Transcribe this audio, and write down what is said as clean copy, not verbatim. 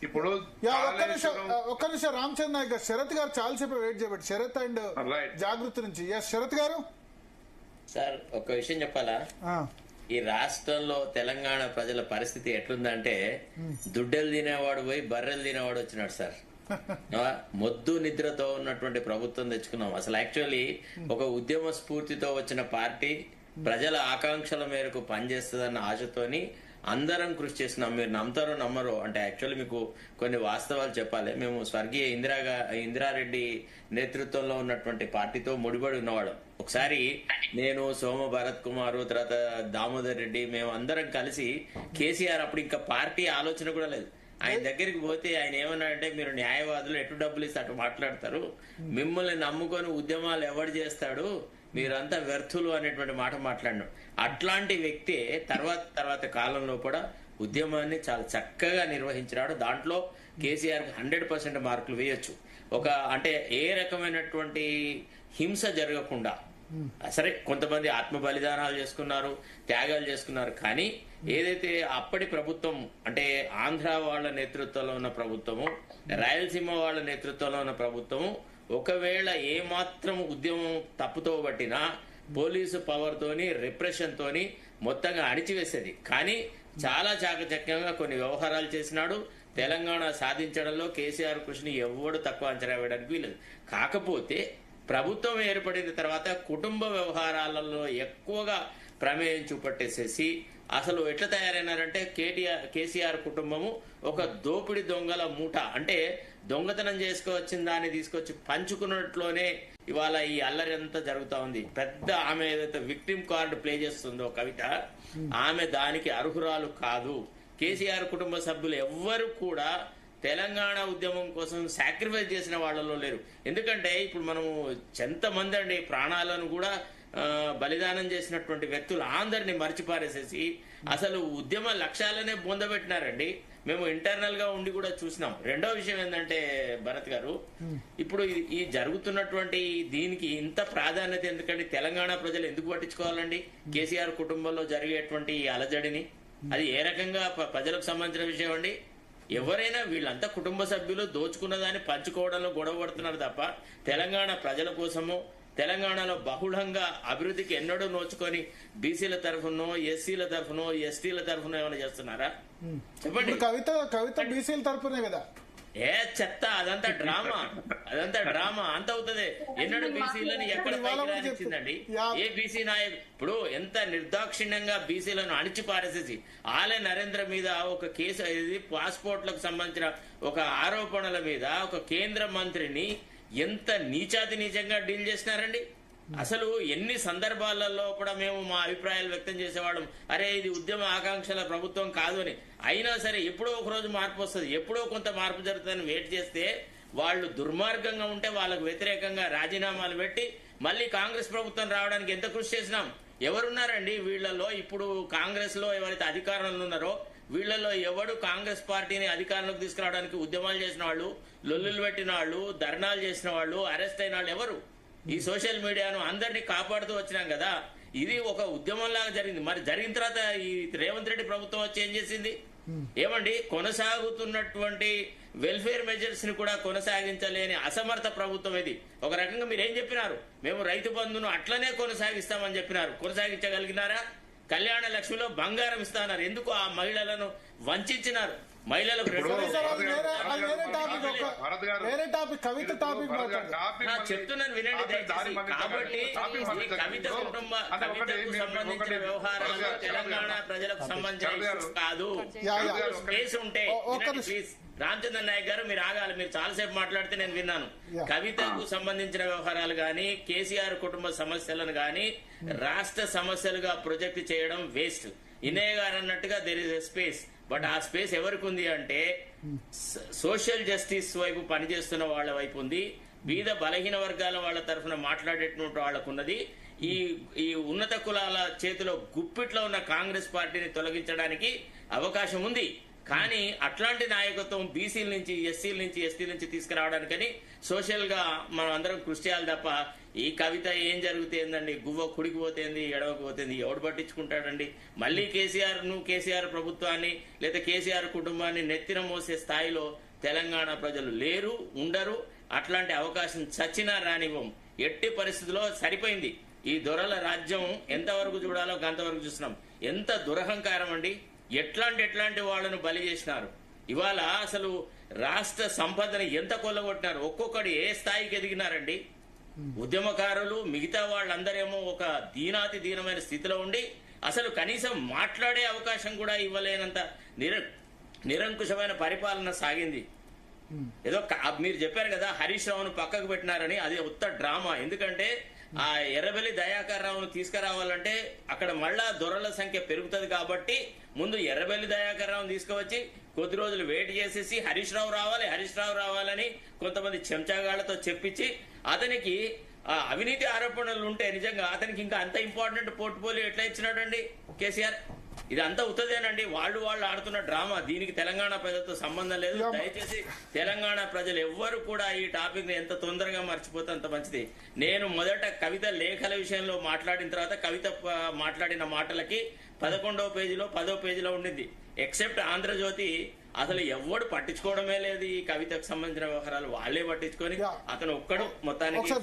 ఇప్పుడు ఒక్క నిమిషం రామచంద్ర నాయక్ గారు, శరత్ గారు చాలాసేపు వెయిట్ చేయబట్టి, శరత్ అండ్ జాగృతి నుంచి. శరత్ గారు సార్, ఒక విషయం చెప్పాలా? ఈ రాష్ట్రంలో తెలంగాణ ప్రజల పరిస్థితి ఎట్లుందంటే దుడ్డెలు తినేవాడు పోయి బర్రెలు తినేవాడు వచ్చినాడు సార్. మొద్దు నిద్రతో ఉన్నటువంటి ప్రభుత్వం తెచ్చుకున్నాం. అసలు యాక్చువల్లీ ఒక ఉద్యమ స్ఫూర్తితో వచ్చిన పార్టీ ప్రజల ఆకాంక్షల మేరకు పనిచేస్తుందన్న ఆశతోని అందరం కృషి చేస్తున్నాం. మీరు నమ్ముతారో నమ్మరో అంటే యాక్చువల్లీ మీకు కొన్ని వాస్తవాలు చెప్పాలి. మేము స్వర్గీయ ఇందిరారెడ్డి నేతృత్వంలో ఉన్నటువంటి పార్టీతో ముడిపడి ఉన్నవాడు. ఒకసారి నేను, సోమ భరత్ కుమార్, తర్వాత దామోదర్ రెడ్డి, మేము అందరం కలిసి కేసీఆర్ అప్పుడు ఇంకా పార్టీ ఆలోచన కూడా లేదు, ఆయన దగ్గరికి పోతే ఆయన ఏమన్నాడంటే, మీరు న్యాయవాదులు ఎటు డబ్బులు ఇస్తే అటు మాట్లాడతారు, మిమ్మల్ని నమ్ముకొని ఉద్యమాలు ఎవడు చేస్తాడు, మీరంతా వ్యర్థులు అనేటువంటి మాట మాట్లాడినాడు. అట్లాంటి వ్యక్తే తర్వాత కాలంలో కూడా ఉద్యమాన్ని చాలా చక్కగా నిర్వహించినాడు. దాంట్లో కేసీఆర్ 100% మార్కులు వేయొచ్చు. అంటే ఏ రకమైనటువంటి హింస జరగకుండా, సరే కొంతమంది ఆత్మ బలిదానాలు చేసుకున్నారు, త్యాగాలు చేసుకున్నారు, కానీ ఏదైతే అప్పటి ప్రభుత్వం అంటే ఆంధ్ర వాళ్ళ నేతృత్వంలో ఉన్న ప్రభుత్వము, రాయలసీమ వాళ్ళ నేతృత్వంలో ఉన్న ప్రభుత్వము ఒకవేళ ఏమాత్రం ఉద్యమం తప్పుతో పట్టినా పోలీసు పవర్ తోని, రిప్రెషన్ తోని మొత్తంగా అణిచివేసేది. కానీ చాలా చాకచక్యంగా కొన్ని వ్యవహారాలు చేసినాడు. తెలంగాణ సాధించడంలో కేసీఆర్ కృషిని ఎవడు తక్కువ అంచనా వేయడానికి వీలేదు. కాకపోతే ప్రభుత్వం ఏర్పడిన తర్వాత కుటుంబ వ్యవహారాలలో ఎక్కువగా ప్రమేయం చూపట్టేసేసి అసలు ఎట్లా తయారైనారంటే కేసీఆర్ కుటుంబము ఒక దోపిడి దొంగల మూట. అంటే దొంగతనం చేసుకోవచ్చిన దాన్ని తీసుకొచ్చి పంచుకున్నట్లోనే ఇవాళ ఈ అల్లరి అంతా జరుగుతా ఉంది. పెద్ద ఆమె ఏదైతే విక్టిమ్ కార్డు ప్లే చేస్తుందో కవిత, ఆమె దానికి అర్హురాలు కాదు. కేసీఆర్ కుటుంబ సభ్యులు ఎవ్వరు కూడా తెలంగాణ ఉద్యమం కోసం సాక్రిఫైస్ చేసిన వాళ్ళలో లేరు. ఎందుకంటే ఇప్పుడు మనము ఎంతమంది అండి ప్రాణాలను కూడా బలిదానం చేసినటువంటి వ్యక్తులు అందరినీ మర్చిపారేసేసి అసలు ఉద్యమ లక్ష్యాలనే బొందబెట్టినారండి. మేము ఇంటర్నల్ గా ఉండి కూడా చూసినాం. రెండో విషయం ఏంటంటే భరత్ గారు, ఇప్పుడు ఈ జరుగుతున్నటువంటి దీనికి ఇంత ప్రాధాన్యత ఎందుకండి? తెలంగాణ ప్రజలు ఎందుకు పట్టించుకోవాలండి కేసీఆర్ కుటుంబంలో జరిగేటువంటి ఈ అలజడిని? అది ఏ రకంగా ప్రజలకు సంబంధించిన విషయం అండి? ఎవరైనా వీళ్ళంతా కుటుంబ సభ్యులు దోచుకున్న దాన్ని పంచుకోవడంలో గొడవ పడుతున్నారు తప్ప తెలంగాణ ప్రజల కోసము, తెలంగాణలో బహుళంగా అభివృద్ధికి ఎన్నడూ నోచుకొని బీసీల తరఫునో, ఎస్సీల తరఫునో, ఎస్టీల తరఫునో ఏమైనా చేస్తున్నారా చెప్పండి? కవిత బీసీల తరఫునే కదా. ఏ చెత్త, అదంతా డ్రామా, అంత అవుతుంది. ఎన్నడూ బీసీలను ఎక్కడ పైకిరానిచ్చిందండి? ఏ బీసీ నాయకుడు ఇప్పుడు ఎంత నిర్దాక్షిణ్యంగా బీసీలను అణిచి పారేసేసి ఆలయ నరేంద్ర మీద ఒక కేసు, ఇది పాస్పోర్ట్లకు సంబంధించిన ఒక ఆరోపణల మీద ఒక కేంద్ర మంత్రిని ఎంత నీచాతి నీచంగా డీల్ చేసినారండి. అసలు ఎన్ని సందర్భాలలో కూడా మేము మా అభిప్రాయాలు వ్యక్తం చేసేవాళ్ళం, అరే ఇది ఉద్యమ ఆకాంక్షల ప్రభుత్వం కాదు అని. అయినా సరే ఎప్పుడో ఒక రోజు మార్పు వస్తుంది, ఎప్పుడో కొంత మార్పు జరుగుతుందని వెయిట్ చేస్తే వాళ్ళు దుర్మార్గంగా ఉంటే వాళ్ళకు వ్యతిరేకంగా రాజీనామాలు పెట్టి మళ్ళీ కాంగ్రెస్ ప్రభుత్వం రావడానికి ఎంత కృషి చేసినాం. ఎవరున్నారండి వీళ్లలో? ఇప్పుడు కాంగ్రెస్ లో ఎవరైతే అధికారంలో ఉన్నారో వీళ్లలో ఎవడు కాంగ్రెస్ పార్టీని అధికారంలోకి తీసుకురావడానికి ఉద్యమాలు చేసిన వాళ్ళు, లొల్లులు పెట్టిన వాళ్ళు, ధర్నాలు చేసిన వాళ్ళు, అరెస్ట్ అయిన వాళ్ళు ఎవరు? ఈ సోషల్ మీడియాను అందరినీ కాపాడుతూ వచ్చినాం కదా. ఇది ఒక ఉద్యమంలాగా జరిగింది. మరి జరిగిన తర్వాత ఈ రేవంత్ రెడ్డి ప్రభుత్వం వచ్చి ఏం చేసింది? ఏమండి, కొనసాగుతున్నటువంటి వెల్ఫేర్ మెజర్స్ ని కూడా కొనసాగించలేని అసమర్థ ప్రభుత్వం ఇది. ఒక రకంగా మీరు ఏం చెప్పినారు? మేము రైతు బంధును అట్లనే కొనసాగిస్తామని చెప్పినారు. కొనసాగించగలిగినారా? కళ్యాణ లక్ష్మిలో బంగారం ఇస్తాన్నారు. ఎందుకు ఆ మహిళలను వంచినారు? మహిళలకు చెప్తున్నాను వినండి దయచేసి. కాబట్టి కవితకు సంబంధించిన వ్యవహారాలు తెలంగాణ ప్రజలకు సంబంధించిన కాదు. స్పేస్ ఉంటే ప్లీజ్ రామచంద్ర నాయక్ గారు మీరు ఆగాలి. మీరు చాలాసేపు మాట్లాడితే నేను విన్నాను. కవితకు సంబంధించిన వ్యవహారాలు గాని, కేసీఆర్ కుటుంబ సమస్యలను గాని రాష్ట్ర సమస్యలుగా ప్రొజెక్ట్ చేయడం వేస్ట్. ఇనయ్య గారు అన్నట్టుగా there is a space. But ఆ స్పేస్ ఎవరికి ఉంది అంటే సోషల్ జస్టిస్ వైపు పనిచేస్తున్న వాళ్ళ వైపు ఉంది. బీద బలహీన వర్గాల వాళ్ళ తరఫున మాట్లాడేటువంటి వాళ్ళకు ఉన్నది. ఈ ఉన్నత కులాల చేతిలో గుప్పిట్లో ఉన్న కాంగ్రెస్ పార్టీని తొలగించడానికి అవకాశం ఉంది. కానీ అట్లాంటి నాయకత్వం బీసీల నుంచి, ఎస్సీల నుంచి, ఎస్టీల నుంచి తీసుకురావడానికని సోషల్ గా మనం అందరం కృషి చేయాలి తప్ప ఈ కవిత ఏం జరుగుతుందండి, గువ్వ కుడికి పోతేంది, ఎడవకు పోతేంది, ఎవడు పట్టించుకుంటాడండి? మళ్ళీ కేసీఆర్ ప్రభుత్వాన్ని లేదా కేసీఆర్ కుటుంబాన్ని నెత్తిన మోసే స్థాయిలో తెలంగాణ ప్రజలు లేరు, ఉండరు. అట్లాంటి అవకాశం చచ్చినా రానివ్వం. ఎట్టి పరిస్థితుల్లో సరిపోయింది. ఈ దొరల రాజ్యం ఎంతవరకు చూడాలో అంతవరకు చూస్తున్నాం. ఎంత దురహంకారం అండి! ఎట్లాంటి వాళ్ళను బలి చేసినారు. ఇవాళ అసలు రాష్ట్ర సంపదను ఎంత కొల్లగొట్టినారు. ఒక్కొక్కడు ఏ స్థాయికి ఎదిగినారండి. ఉద్యమకారులు మిగతా వాళ్ళందరేమో ఒక దీనాతి దీనమైన స్థితిలో ఉండి అసలు కనీసం మాట్లాడే అవకాశం కూడా ఇవ్వలేనంత నిరంకుశమైన పరిపాలన సాగింది. ఏదో మీరు చెప్పారు కదా హరీష్ రావును పక్కకు పెట్టినారని, అది ఉత్త డ్రామా. ఎందుకంటే ఆ ఎర్రబెల్లి దయాకర్ రావును తీసుకురావాలంటే అక్కడ మళ్ళా దొరల సంఖ్య పెరుగుతుంది కాబట్టి ముందు ఎర్రబెల్లి దయాకర్ రావును తీసుకువచ్చి కొద్ది రోజులు వెయిట్ చేసేసి హరీష్ రావు రావాలని కొంతమంది చెంచాగాళ్లతో చెప్పించి అతనికి అవినీతి ఆరోపణలు ఉంటే నిజంగా అతనికి ఇంకా అంత ఇంపార్టెంట్ పోర్ట్ఫోలియో ఎట్లా ఇచ్చినాడండి కేసీఆర్? ఇదంతా ఉత్తదేనండి. వాళ్ళు ఆడుతున్న డ్రామా. దీనికి తెలంగాణ ప్రజలతో సంబంధం లేదు. దయచేసి తెలంగాణ ప్రజలు ఎవ్వరు కూడా ఈ టాపిక్ ని ఎంత తొందరగా మర్చిపోతే అంత మంచిది. నేను మొదట కవిత లేఖల విషయంలో మాట్లాడిన తర్వాత కవిత మాట్లాడిన మాటలకి 11వ పేజీలో 10వ పేజీలో ఉండింది. ఎక్సెప్ట్ ఆంధ్రజ్యోతి అసలు ఎవడు పట్టించుకోవడమే లేదు. ఈ కవితకు సంబంధించిన వ్యవహారాలు వాళ్లే పట్టించుకొని అతను ఒక్కడు మొత్తానికి